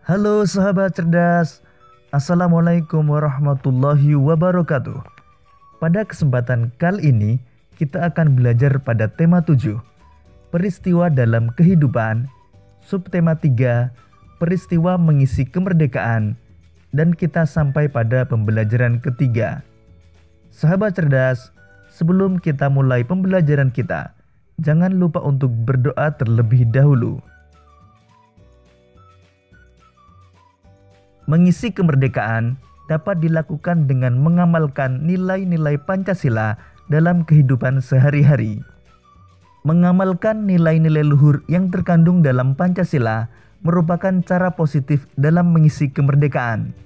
Halo sahabat cerdas, Assalamualaikum warahmatullahi wabarakatuh. Pada kesempatan kali ini, kita akan belajar pada tema 7, peristiwa dalam kehidupan, subtema 3, peristiwa mengisi kemerdekaan, dan kita sampai pada pembelajaran ketiga. Sahabat cerdas, sebelum kita mulai pembelajaran kita, jangan lupa untuk berdoa terlebih dahulu. Mengisi kemerdekaan dapat dilakukan dengan mengamalkan nilai-nilai Pancasila dalam kehidupan sehari-hari. Mengamalkan nilai-nilai luhur yang terkandung dalam Pancasila merupakan cara positif dalam mengisi kemerdekaan.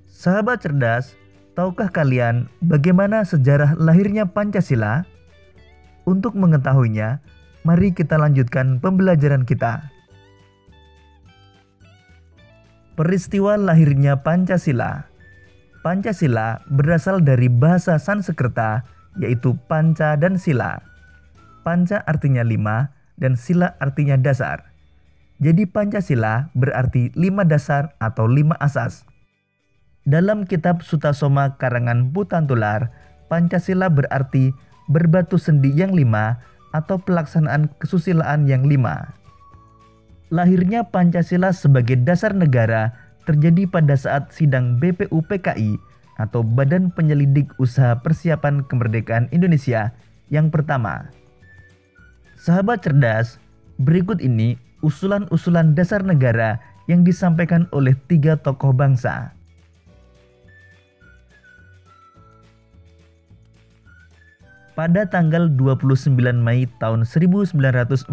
Sahabat cerdas, tahukah kalian bagaimana sejarah lahirnya Pancasila? Untuk mengetahuinya, mari kita lanjutkan pembelajaran kita. Peristiwa lahirnya Pancasila. Pancasila berasal dari bahasa Sanskerta, yaitu panca dan sila. Panca artinya 5 dan sila artinya dasar. Jadi Pancasila berarti 5 dasar atau 5 asas. Dalam kitab Sutasoma karangan Putantular, Pancasila berarti berbatu sendi yang 5 atau pelaksanaan kesusilaan yang 5. Lahirnya Pancasila sebagai dasar negara terjadi pada saat sidang BPUPKI atau Badan Penyelidik Usaha Persiapan Kemerdekaan Indonesia yang pertama. Sahabat cerdas, berikut ini usulan-usulan dasar negara yang disampaikan oleh 3 tokoh bangsa. Pada tanggal 29 Mei tahun 1945,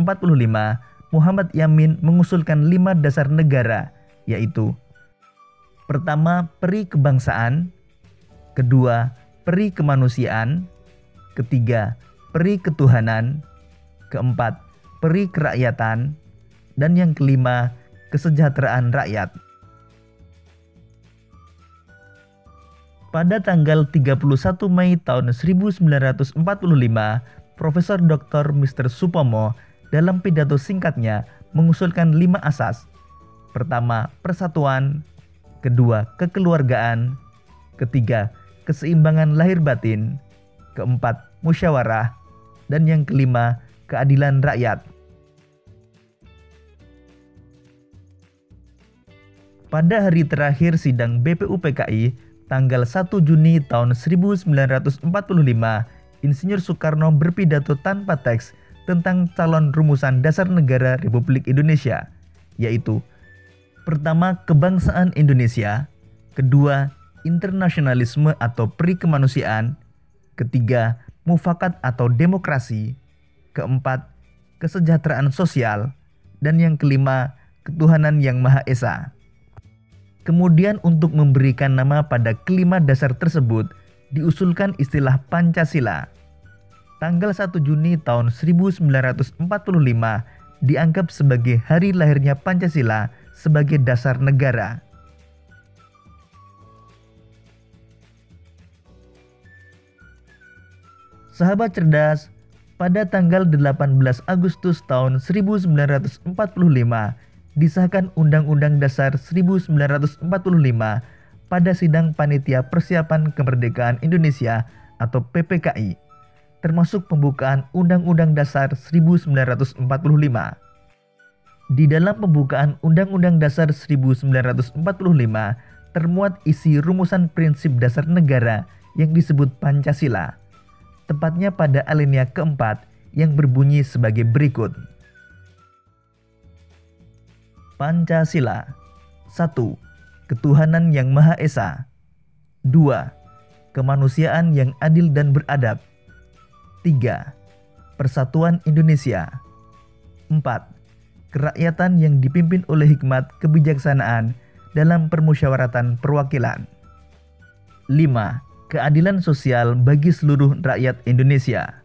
Muhammad Yamin mengusulkan 5 dasar negara, yaitu: pertama, peri kebangsaan; kedua, peri kemanusiaan; ketiga, peri ketuhanan; keempat, peri kerakyatan; dan yang kelima, kesejahteraan rakyat. Pada tanggal 31 Mei tahun 1945, Profesor Dr. Mr. Supomo dalam pidato singkatnya mengusulkan 5 asas. Pertama, persatuan; kedua, kekeluargaan; ketiga, keseimbangan lahir batin; keempat, musyawarah; dan yang kelima, keadilan rakyat. Pada hari terakhir sidang BPUPKI, tanggal 1 Juni tahun 1945, Insinyur Soekarno berpidato tanpa teks tentang calon rumusan dasar negara Republik Indonesia, yaitu: pertama, kebangsaan Indonesia; kedua, internasionalisme atau peri kemanusiaan; ketiga, mufakat atau demokrasi; keempat, kesejahteraan sosial; dan yang kelima, ketuhanan yang Maha Esa. Kemudian untuk memberikan nama pada kelima dasar tersebut, diusulkan istilah Pancasila. Tanggal 1 Juni tahun 1945 dianggap sebagai hari lahirnya Pancasila sebagai dasar negara. Sahabat cerdas, pada tanggal 18 Agustus tahun 1945 disahkan Undang-Undang Dasar 1945 pada sidang Panitia Persiapan Kemerdekaan Indonesia atau PPKI, termasuk pembukaan Undang-Undang Dasar 1945. Di dalam pembukaan Undang-Undang Dasar 1945 termuat isi rumusan prinsip dasar negara yang disebut Pancasila, tepatnya pada alinea keempat yang berbunyi sebagai berikut. Pancasila. 1. Ketuhanan yang Maha Esa. 2. Kemanusiaan yang adil dan beradab. 3. Persatuan Indonesia. 4. Kerakyatan yang dipimpin oleh hikmat kebijaksanaan dalam permusyawaratan perwakilan. 5. Keadilan sosial bagi seluruh rakyat Indonesia.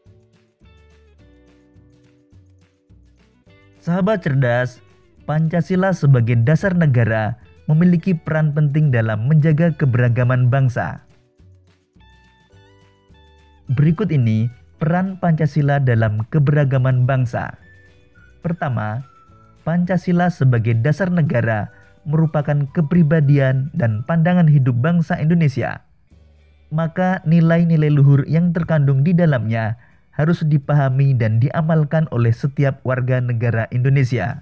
Sahabat cerdas, Pancasila sebagai dasar negara memiliki peran penting dalam menjaga keberagaman bangsa. Berikut ini peran Pancasila dalam keberagaman bangsa. Pertama, Pancasila sebagai dasar negara merupakan kepribadian dan pandangan hidup bangsa Indonesia. Maka nilai-nilai luhur yang terkandung di dalamnya harus dipahami dan diamalkan oleh setiap warga negara Indonesia.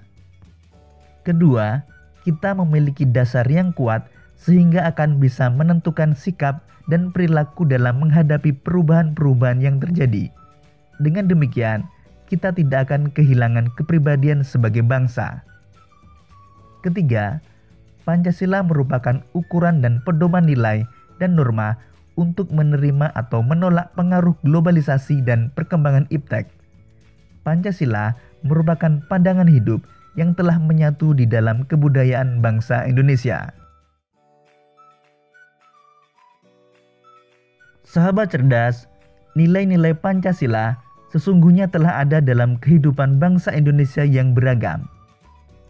Kedua, kita memiliki dasar yang kuat sehingga akan bisa menentukan sikap dan perilaku dalam menghadapi perubahan-perubahan yang terjadi. Dengan demikian, kita tidak akan kehilangan kepribadian sebagai bangsa. Ketiga, Pancasila merupakan ukuran dan pedoman nilai dan norma untuk menerima atau menolak pengaruh globalisasi dan perkembangan iptek. Pancasila merupakan pandangan hidup yang telah menyatu di dalam kebudayaan bangsa Indonesia. Sahabat cerdas, nilai-nilai Pancasila sesungguhnya telah ada dalam kehidupan bangsa Indonesia yang beragam.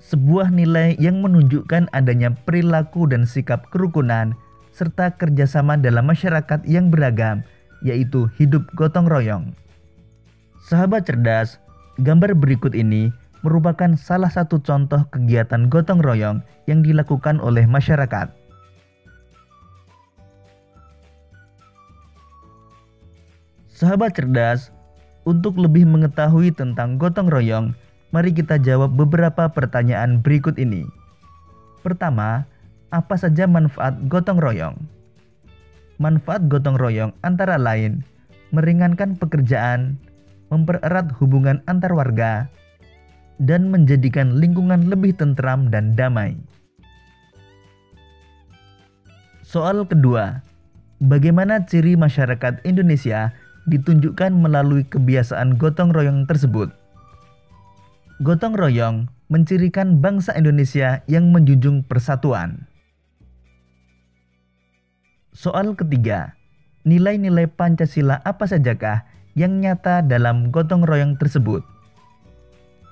Sebuah nilai yang menunjukkan adanya perilaku dan sikap kerukunan serta kerjasama dalam masyarakat yang beragam, yaitu hidup gotong royong. Sahabat cerdas, gambar berikut ini merupakan salah satu contoh kegiatan gotong royong yang dilakukan oleh masyarakat. Sahabat cerdas, untuk lebih mengetahui tentang gotong royong, mari kita jawab beberapa pertanyaan berikut ini. Pertama, apa saja manfaat gotong royong? Manfaat gotong royong antara lain meringankan pekerjaan, mempererat hubungan antar warga, dan menjadikan lingkungan lebih tentram dan damai. Soal kedua, bagaimana ciri masyarakat Indonesia ditunjukkan melalui kebiasaan gotong royong tersebut? Gotong royong mencirikan bangsa Indonesia yang menjunjung persatuan. Soal ketiga, nilai-nilai Pancasila apa sajakah yang nyata dalam gotong royong tersebut?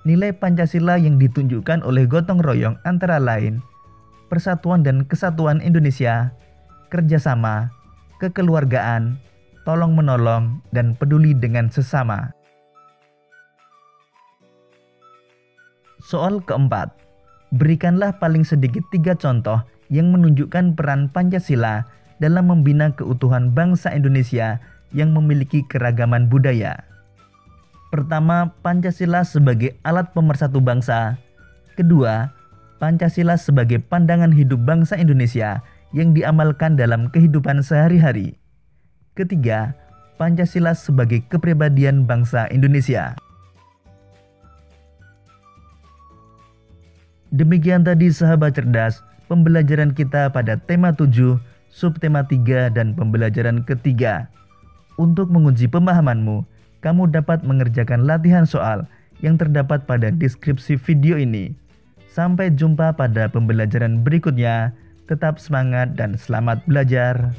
Nilai Pancasila yang ditunjukkan oleh gotong royong antara lain persatuan dan kesatuan Indonesia, kerjasama, kekeluargaan, tolong-menolong, dan peduli dengan sesama. Soal keempat, berikanlah paling sedikit 3 contoh yang menunjukkan peran Pancasila dalam membina keutuhan bangsa Indonesia yang memiliki keragaman budaya. Pertama, Pancasila sebagai alat pemersatu bangsa. Kedua, Pancasila sebagai pandangan hidup bangsa Indonesia yang diamalkan dalam kehidupan sehari-hari. Ketiga, Pancasila sebagai kepribadian bangsa Indonesia. Demikian tadi sahabat cerdas, pembelajaran kita pada tema 7, subtema 3, dan pembelajaran ketiga. Untuk menguji pemahamanmu, kamu dapat mengerjakan latihan soal yang terdapat pada deskripsi video ini. Sampai jumpa pada pembelajaran berikutnya. Tetap semangat dan selamat belajar.